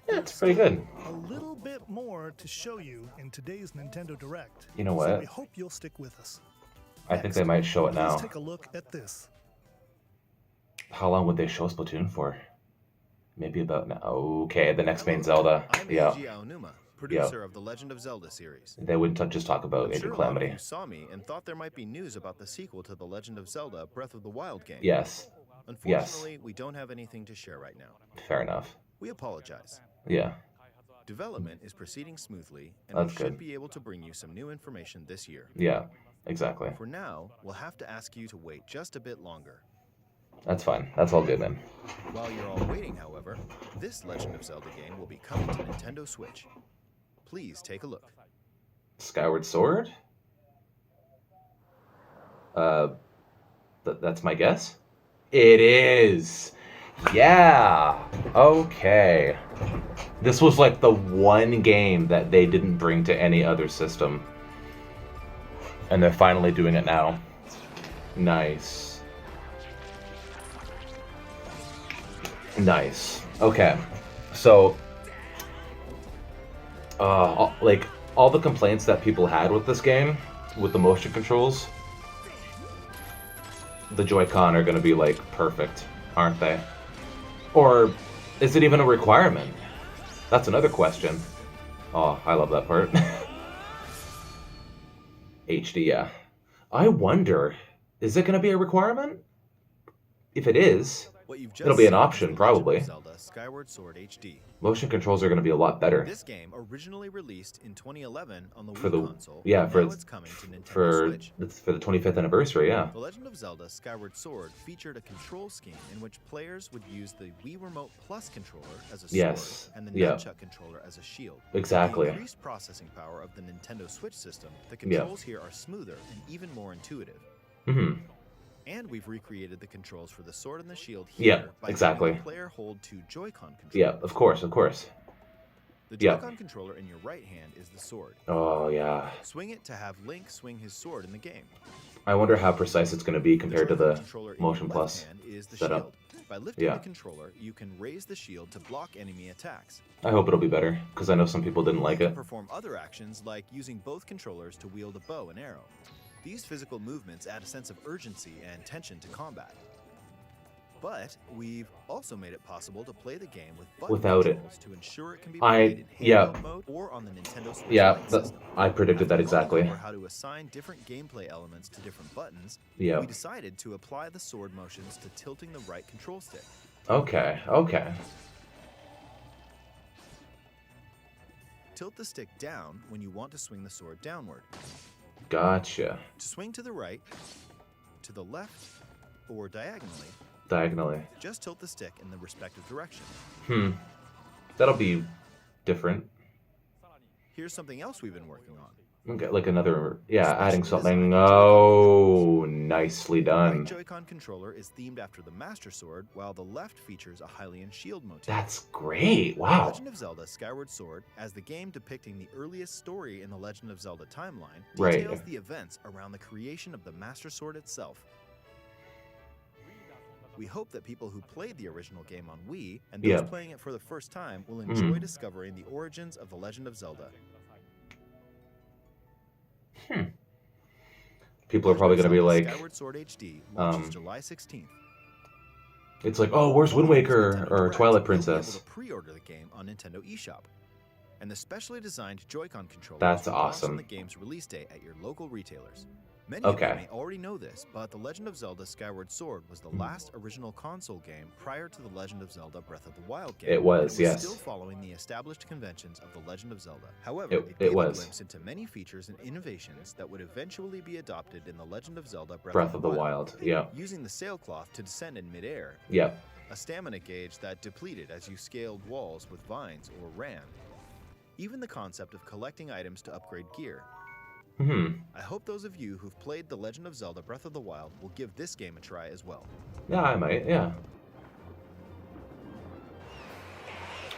Yeah, it's pretty good. A little bit more to show you in today's Nintendo Direct. You know So we what? hope you'll stick with us. I think they Next, might show it please now. take a look at this. How long would they show Splatoon for? Maybe about now. Okay, the next main Hello, Zelda. I'm Yeah, Eiji Aonuma, yeah. producer of the Legend of Zelda series. They wouldn't just talk about I'm Agent sure a lot of Calamity. you saw me and thought there might be news about the sequel to The Legend of Zelda Breath of the Wild game. Yes, Unfortunately, we don't have anything to share right now. fair enough. We apologize. Yeah, Development is proceeding smoothly, and That's we should good. be able to bring you some new information this year. yeah, exactly. For now, we'll have to ask you to wait just a bit longer. That's fine. That's all good then. While you're all waiting, however, this Legend of Zelda game will be coming to Nintendo Switch. Please take a look. Skyward Sword? Uh, that's my guess? It is! Yeah! Okay. This was like the one game that they didn't bring to any other system. And they're finally doing it now. Nice. Nice. Okay. So, like, all the complaints that people had with this game, with the motion controls, the Joy-Con are going to be, like, perfect, aren't they? Or is it even a requirement? That's another question. Oh, I love that part. HD, yeah. I wonder, is it going to be a requirement? If it is, What you've just it'll be an seen is option, The Legend probably. of Zelda Skyward Sword HD. Motion controls are going to be a lot better This game originally released in 2011 on the for Wii the console. yeah and for now it's coming to Nintendo for Switch. for the 25th anniversary. Yeah. The Legend of Zelda Skyward Sword featured a control scheme in which players would use the Wii Remote Plus controller as a sword Yes. and the Yeah. Nunchuck controller as a shield. Exactly. With the increased processing power of the Nintendo Switch system, the controls here are smoother and even more intuitive. Hmm. And we've recreated the controls for the sword and the shield Yeah, here by exactly. having the player hold two Joy-Con controllers. Yeah. Of course. Of course. The Yeah. Joy-Con controller in your right hand is the sword. Oh yeah. Swing it to have Link swing his sword in the game. I wonder how precise it's going to be compared to Joy-Con the controller in Motion your Plus left hand is the setup. shield. By lifting Yeah. the controller, you can raise the shield to block enemy attacks. I hope it'll be better because I know some people didn't like You it. can perform other actions like using both controllers to wield a bow and arrow. These physical movements add a sense of urgency and tension to combat. But we've also made it possible to play the game with button Without it. controls to ensure it can be I- played in yeah. handheld mode or on the Nintendo Switch Yeah, Lite system. I predicted that After mulling exactly. over how to assign different gameplay elements to different buttons, Yeah. we decided to apply the sword motions to tilting the right control stick. Okay. Okay. Tilt the stick down when you want to swing the sword downward. Gotcha. To swing to the right, to the left, or diagonally, Diagonally. just tilt the stick in the respective direction. Hmm. That'll be different. Here's something else we've been working on. Okay, like another, yeah, adding Specially something. designed Oh, nicely The right done. Joy-Con controller is themed after the Master Sword, while the left features a Hylian shield motif. That's great. The Wow. Legend of Zelda Skyward Sword, as the game depicting the earliest story in the Legend of Zelda timeline, Right. details the events around the creation of the Master Sword itself. We hope that people who played the original game on Wii and those Yeah. playing it for the first time will enjoy discovering the origins of the Legend of Zelda. People are probably going to be Zelda like, Skyward Sword HD launches um, July 16th. it's like, oh, where's Wind Following this Waker Nintendo or Direct, Twilight you'll be Princess? able to pre-order the game on Nintendo eShop. And the specially designed Joy-Con controllers That's will launch awesome. on the game's release date at your local retailers. Many Okay. of you may already know this, but The Legend of Zelda Skyward Sword was the last original console game prior to The Legend of Zelda Breath of the Wild game. It was, and yes. still following the established conventions of The Legend of Zelda. However, It it gave a was. glimpse into many features and innovations that would eventually be adopted in The Legend of Zelda Breath of the Wild. Yeah. Using the sailcloth to descend in midair, Yep. a stamina gauge that depleted as you scaled walls with vines or ran. Even the concept of collecting items to upgrade gear. Hmm. I hope those of you who've played The Legend of Zelda Breath of the Wild will give this game a try as well. Yeah, I might. Yeah.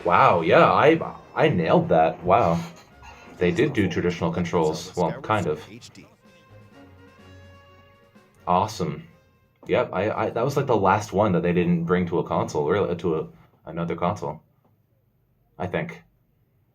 Wow. Yeah, I nailed that. Wow. They did do traditional controls. Well, kind of. HD. Awesome. Yep. That was like the last one that they didn't bring to a console, really, to another console. I think.